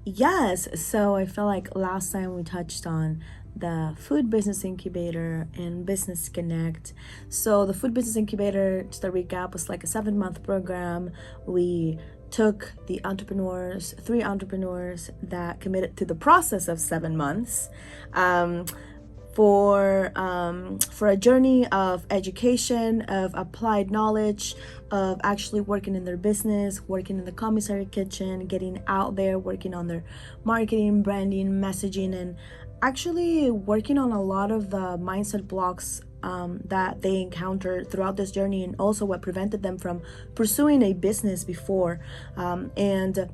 Yes, so I feel like last time we touched on the Food Business Incubator and Business Connect. So, the Food Business Incubator, just a recap, was like a 7-month program. We took the entrepreneurs, 3 entrepreneurs that committed to the process of 7 months. Um, for a journey of education, of applied knowledge, of actually working in their business, working in the commissary kitchen, getting out there, working on their marketing, branding, messaging, and actually working on a lot of the mindset blocks that they encountered throughout this journey, and also what prevented them from pursuing a business before. And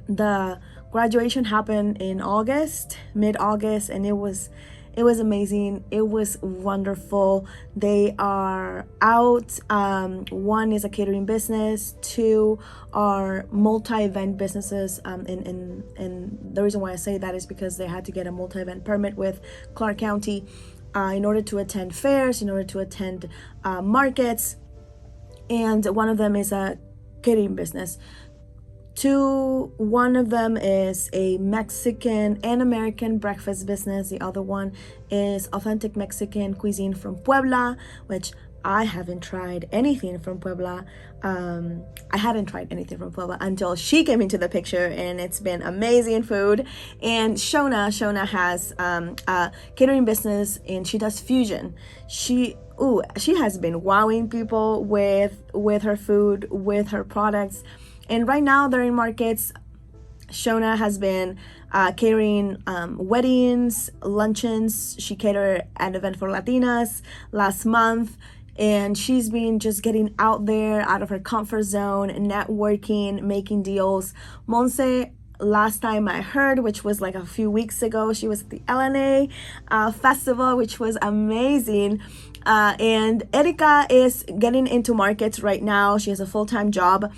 the graduation happened in August, mid-August, and it was amazing. It was wonderful. They are out. One is a catering business. Two are multi-event businesses. And the reason why I say that is because they had to get a multi-event permit with Clark County in order to attend fairs, in order to attend markets. And one of them is a catering business. One of them is a Mexican and American breakfast business. The other one is authentic Mexican cuisine from Puebla, which I haven't tried anything from Puebla. I hadn't tried anything from Puebla until she came into the picture, and it's been amazing food. And Shona has a catering business, and she does fusion. She has been wowing people with her food, with her products. And right now they're in markets. Shona has been catering weddings, luncheons. She catered an event for Latinas last month. And she's been just getting out there, out of her comfort zone, networking, making deals. Monse, last time I heard, which was like a few weeks ago, she was at the LNA festival, which was amazing. And Erika is getting into markets right now. She has a full-time job.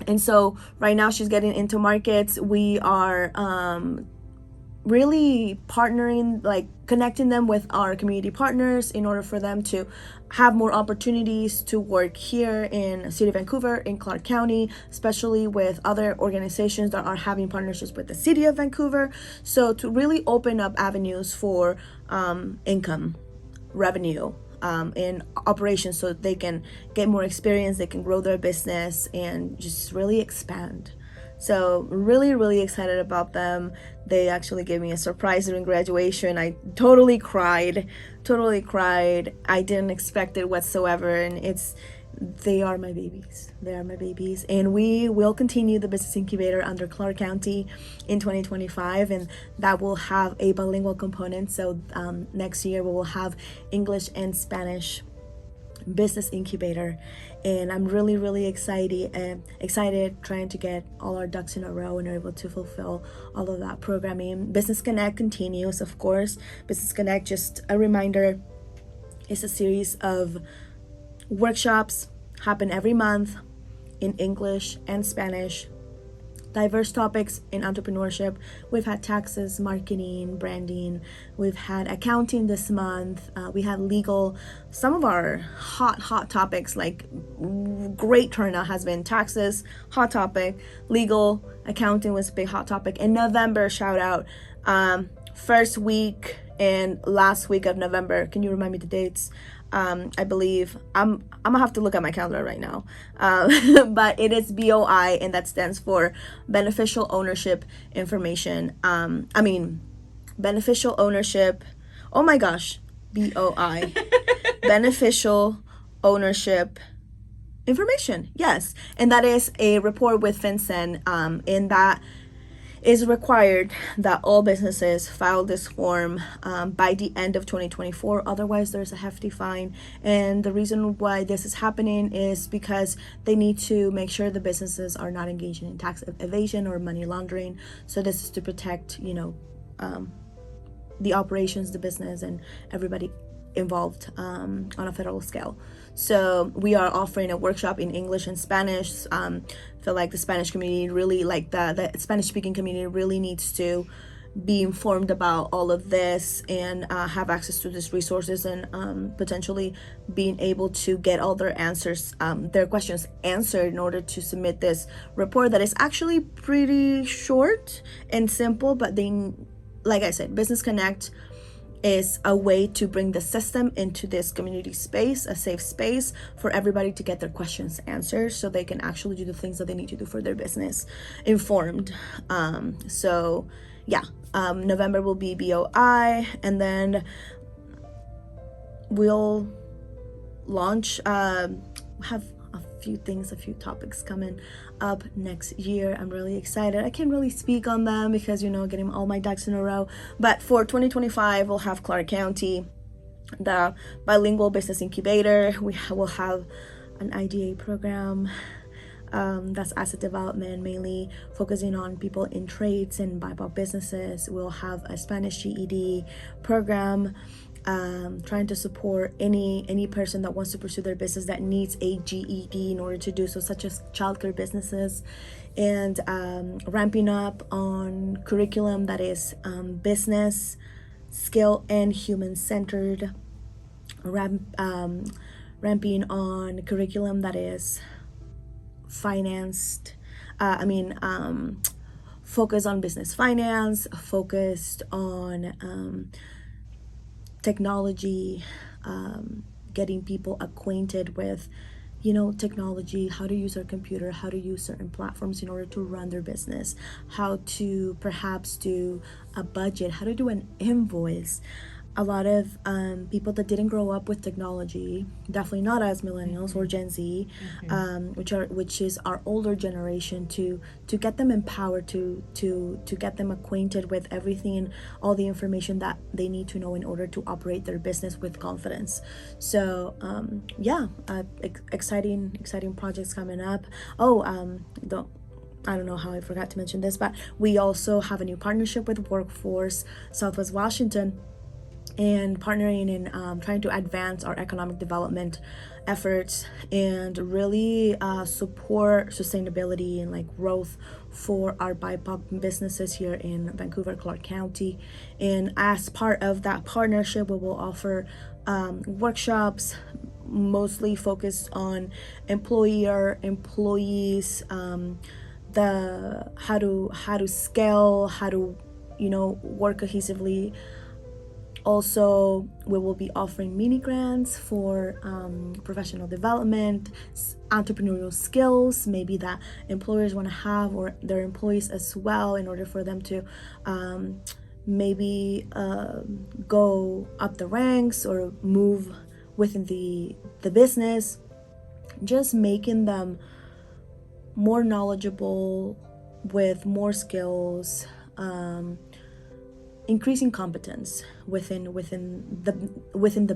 And so right now she's getting into markets. We are really partnering, like connecting them with our community partners in order for them to have more opportunities to work here in the city of Vancouver, in Clark County, especially with other organizations that are having partnerships with the city of Vancouver. So to really open up avenues for income, revenue, in operations, so they can get more experience, they can grow their business and just really expand. So really, really excited about them. They actually gave me a surprise during graduation. I totally cried. I didn't expect it whatsoever. And they are my babies. And we will continue the business incubator under Clark County in 2025. And that will have a bilingual component. So next year we will have English and Spanish business incubator, and I'm really, really excited trying to get all our ducks in a row and are able to fulfill all of that programming. Business Connect continues, of course. Business Connect, just a reminder, is a series of workshops, happen every month in English and Spanish. Diverse topics in entrepreneurship. We've had taxes, marketing, branding. We've had accounting this month. We had legal. Some of our hot topics, like great turnout, has been taxes, hot topic, legal, accounting was a big hot topic. In November, shout out, first week and last week of November. Can you remind me the dates? I believe I'm gonna have to look at my calendar right now, but it is BOI, and that stands for beneficial ownership information. Beneficial ownership. Oh my gosh, BOI, beneficial ownership information. Yes, and that is a report with FinCEN. In that is required that all businesses file this form by the end of 2024. Otherwise, there's a hefty fine. And the reason why this is happening is because they need to make sure the businesses are not engaging in tax evasion or money laundering. So this is to protect, the operations, the business, and everybody involved on a federal scale. So we are offering a workshop in English and Spanish. Feel like the Spanish community really, like the Spanish speaking community really needs to be informed about all of this and have access to these resources, and potentially being able to get all their questions answered in order to submit this report that is actually pretty short and simple. But they, like I said, Business Connect is a way to bring the system into this community space, a safe space for everybody to get their questions answered so they can actually do the things that they need to do for their business informed. So yeah, November will be BOI, and then we'll launch, have a few topics coming up next year. I'm really excited. I can't really speak on them because, getting all my ducks in a row. But for 2025, we'll have Clark County, the bilingual business incubator. We will have an IDA program that's asset development, mainly focusing on people in trades and BIPOC businesses. We'll have a Spanish GED program, trying to support any person that wants to pursue their business that needs a GED in order to do so, such as childcare businesses, and ramping up on curriculum that is business, skill, and human-centered, ramping on curriculum that is financed, focused on business finance, focused on technology, getting people acquainted with technology, how to use our computer, how to use certain platforms in order to run their business, how to perhaps do a budget, how to do an invoice. A lot of people that didn't grow up with technology, definitely not as millennials or Gen Z, which is our older generation, to get them empowered, to get them acquainted with everything, all the information that they need to know in order to operate their business with confidence. So exciting projects coming up. I don't know how I forgot to mention this, but we also have a new partnership with Workforce Southwest Washington, and partnering in trying to advance our economic development efforts and really support sustainability and growth for our BIPOC businesses here in Vancouver, Clark County. And as part of that partnership, we will offer workshops mostly focused on employees, the how to scale, how to work cohesively. Also, we will be offering mini grants for professional development, entrepreneurial skills, maybe that employers want to have, or their employees as well, in order for them to maybe go up the ranks or move within the business, just making them more knowledgeable with more skills, increasing competence within the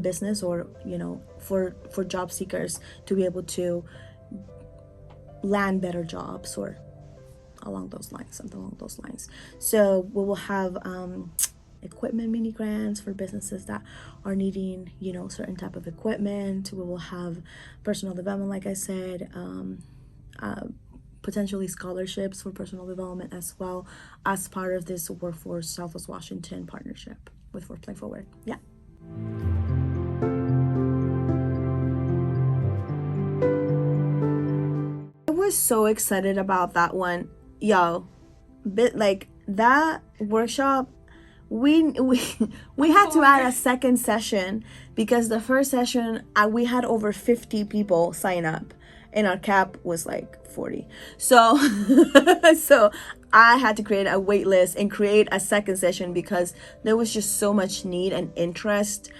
business, or for job seekers to be able to land better jobs, or something along those lines. So we will have equipment mini grants for businesses that are needing certain type of equipment. We will have personal development, like I said, potentially scholarships for personal development as well, as part of this Workforce Southwest Washington partnership with Workplace Forward. Yeah. I was so excited about that one, that workshop. We had to add a second session because the first session we had over 50 people sign up, and our cap was 40. So so I had to create a wait list and create a second session because there was just so much need and interest.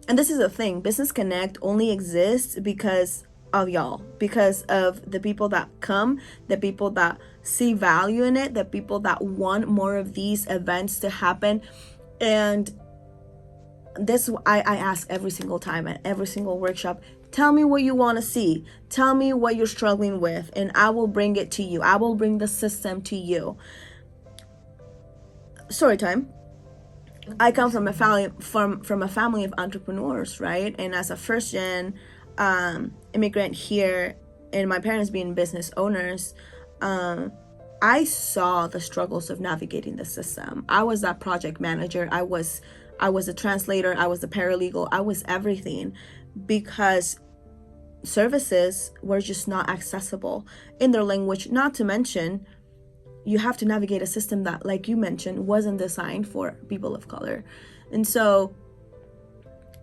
And this is the thing, Business Connect only exists because of y'all, because of the people that come, the people that see value in it, the people that want more of these events to happen. And this I ask every single time at every single workshop, tell me what you want to see, tell me what you're struggling with, and I will bring it to you. I will bring the system to you. Story time. I come from a family of entrepreneurs, right? And as a first gen immigrant here, and my parents being business owners, I saw the struggles of navigating the system. I was that project manager. I was a translator. I was a paralegal. I was everything, because services were just not accessible in their language. Not to mention, you have to navigate a system that, like you mentioned, wasn't designed for people of color. And so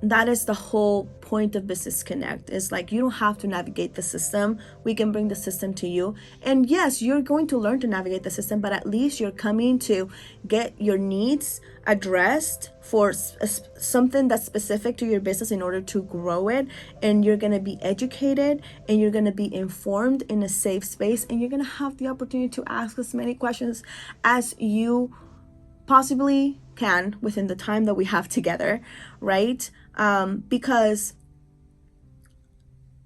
that is the whole point of Business Connect. Is like, you don't have to navigate the system. We can bring the system to you. And yes, you're going to learn to navigate the system, but at least you're coming to get your needs addressed for something that's specific to your business in order to grow it. And you're going to be educated, and you're going to be informed in a safe space, and you're going to have the opportunity to ask as many questions as you possibly can within the time that we have together, right? Because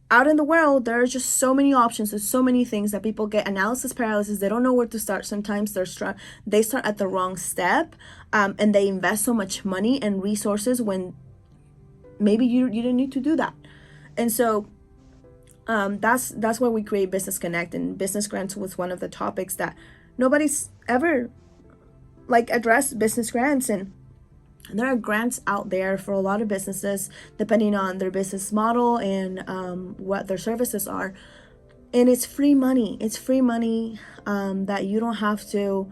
out in the world, there are just so many options. There's so many things that people get analysis paralysis. They don't know where to start. Sometimes they start at the wrong step, and they invest so much money and resources when maybe you didn't need to do that. And so that's why we create Business Connect, and Business Grants was one of the topics that nobody's ever addressed. Business grants, and there are grants out there for a lot of businesses depending on their business model and what their services are, and it's free money. That you don't have to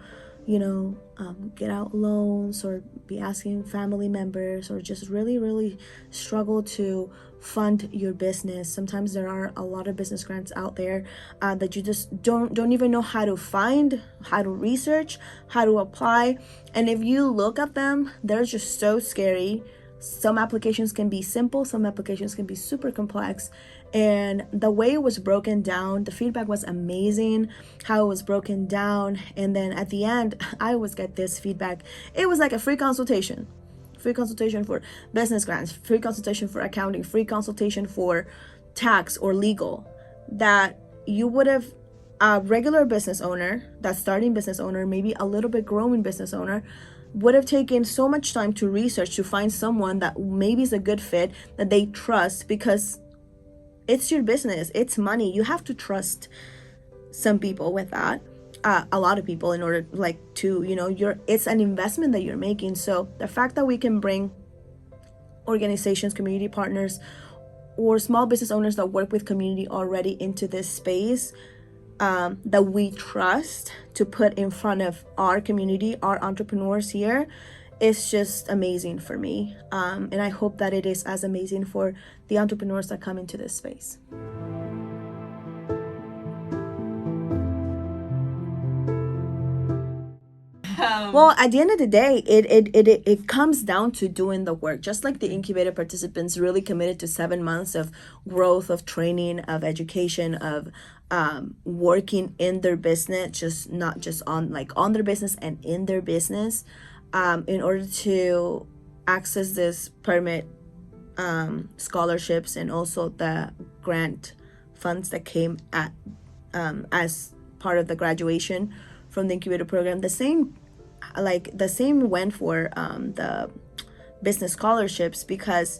get out loans or be asking family members, or just really struggle to fund your business. Sometimes there are a lot of business grants out there that you just don't even know how to find, how to research, how to apply. And if you look at them, they're just so scary. Some applications can be simple, some applications can be super complex. And the way it was broken down, the feedback was amazing, how it was broken down. And then at the end, I always get this feedback. It was like a free consultation for business grants, free consultation for accounting, free consultation for tax or legal, that you would have a regular business owner, that starting business owner, maybe a little bit growing business owner, would have taken so much time to research to find someone that maybe is a good fit, that they trust, because it's your business, it's money. You have to trust some people with that, a lot of people, in order to it's an investment that you're making. So the fact that we can bring organizations, community partners, or small business owners that work with community already into this space, that we trust, to put in front of our community, our entrepreneurs here, is just amazing for me. And I hope that it is as amazing for the entrepreneurs that come into this space. Well, at the end of the day, it comes down to doing the work. Just like the incubator participants really committed to 7 months of growth, of training, of education, of working in their business, just not just on their business and in their business, in order to access this permit, scholarships, and also the grant funds that came at as part of the graduation from the incubator program. The same went for the business scholarships, because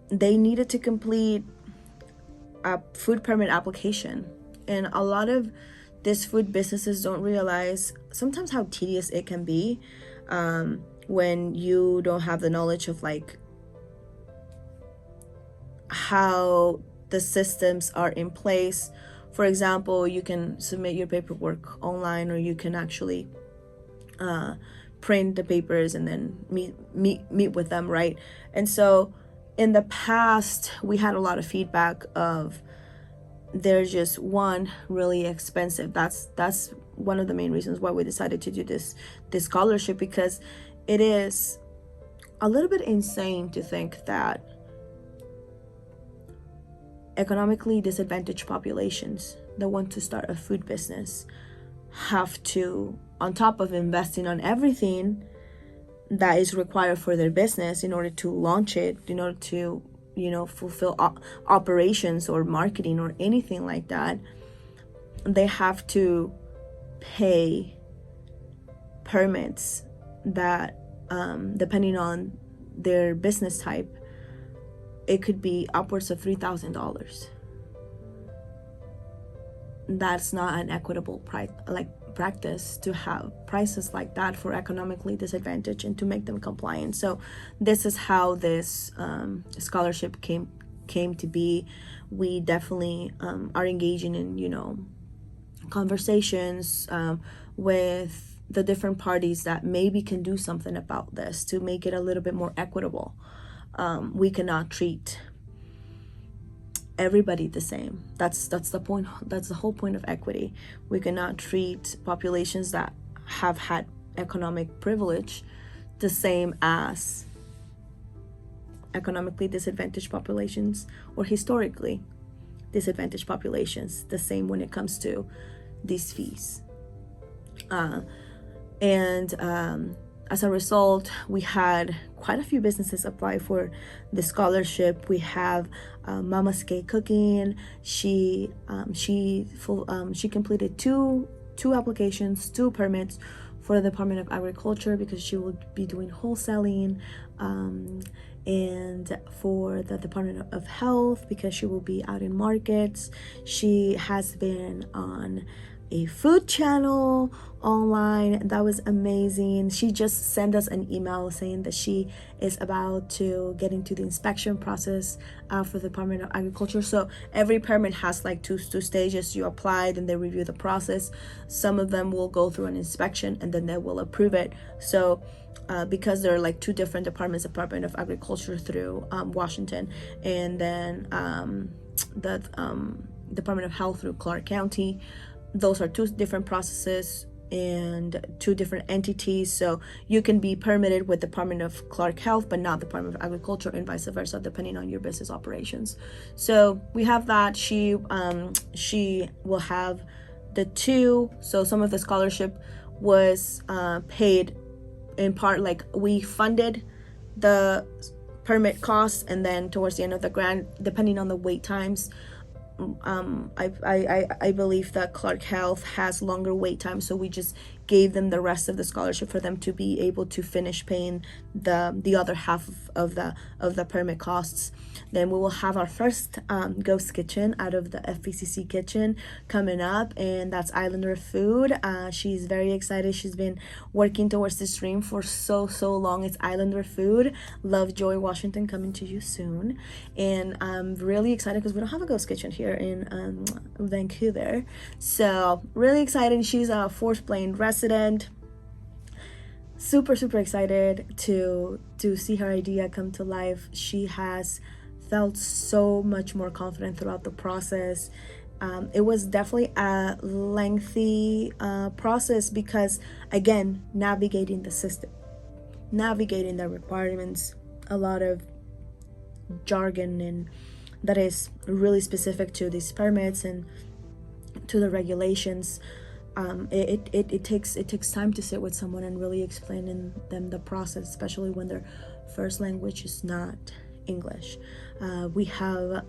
they needed to complete a food permit application. And a lot of these food businesses don't realize sometimes how tedious it can be when you don't have the knowledge of how the systems are in place. For example, you can submit your paperwork online, or you can actually print the papers and then meet with them, right? And so in the past, we had a lot of feedback of they're just really expensive. That's one of the main reasons why we decided to do this scholarship, because it is a little bit insane to think that economically disadvantaged populations that want to start a food business have to, on top of investing on everything that is required for their business in order to launch it, in order to fulfill operations or marketing or anything like that, they have to pay permits that, depending on their business type, it could be upwards of $3,000. that's not an equitable practice to have prices like that for economically disadvantaged and to make them compliant. So this is how this scholarship came to be. We definitely are engaging in conversations with the different parties that maybe can do something about this to make it a little bit more equitable. We cannot treat everybody the same. That's the point. That's the whole point of equity. We cannot treat populations that have had economic privilege the same as economically disadvantaged populations or historically disadvantaged populations the same when it comes to these fees. And as a result, we had quite a few businesses apply for the scholarship. We have Mama's Cake Cooking. She completed two applications, 2 permits for the Department of Agriculture because she will be doing wholesaling, and for the Department of Health because she will be out in markets. She has been on a food channel online. That was amazing. She just sent us an email saying that she is about to get into the inspection process for the Department of Agriculture. So every permit has like two stages. You apply, then they review the process. Some of them will go through an inspection and then they will approve it. So because there are like 2 different departments, Department of Agriculture through Washington, and then the Department of Health through Clark County. Those are 2 different processes and 2 different entities. So you can be permitted with Department of Clark Health, but not Department of Agriculture, and vice versa, depending on your business operations. So we have that. She will have the 2. So some of the scholarship was paid in part, like we funded the permit costs, and then towards the end of the grant, depending on the wait times, I believe that Clark Health has longer wait times, so we just gave them the rest of the scholarship for them to be able to finish paying the other half of the permit costs. Then we will have our first ghost kitchen out of the FPCC kitchen coming up, and that's Islander Food. She's very excited. She's been working towards this dream for so long. It's Islander Food. Lovejoy, Washington, coming to you soon. And I'm really excited because we don't have a ghost kitchen here in Vancouver. So really excited. She's a Fort Plain resident. Super excited to see her idea come to life. She has felt so much more confident throughout the process. It was definitely a lengthy process because, again, navigating the system, navigating the requirements, a lot of jargon and that is really specific to these permits and to the regulations. It takes time to sit with someone and really explaining them the process, especially when their first language is not English. We have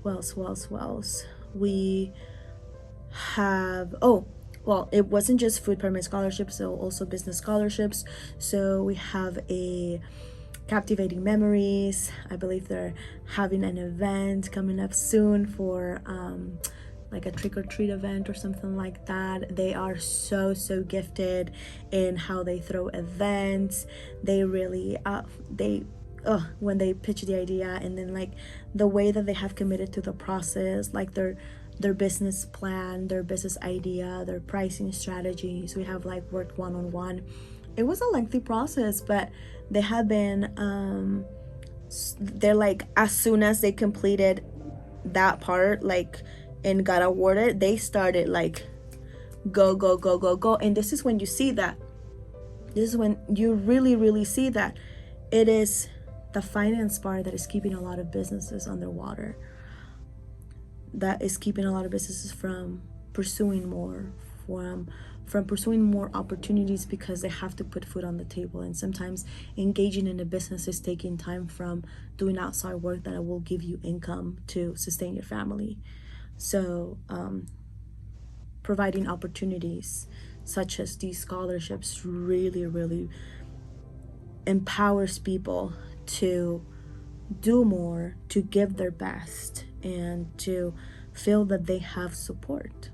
what else? We have it wasn't just food permit scholarships, so also business scholarships. So we have a Captivating Memories. I believe they're having an event coming up soon for like a trick-or-treat event or something like that. They are so gifted in how they throw events. They really when they pitch the idea, and then like the way that they have committed to the process, like their business plan, their business idea, their pricing strategies. We have like worked one-on-one. It was a lengthy process, but they have been they're like, as soon as they completed that part, like, and got awarded, they started like go. And this is when you see that, this is when you really see that it is the finance part that is keeping a lot of businesses underwater, that is keeping a lot of businesses from pursuing more, from pursuing more opportunities, because they have to put food on the table. And sometimes engaging in a business is taking time from doing outside work that will give you income to sustain your family. So providing opportunities such as these scholarships really empowers people to do more, to give their best, and to feel that they have support.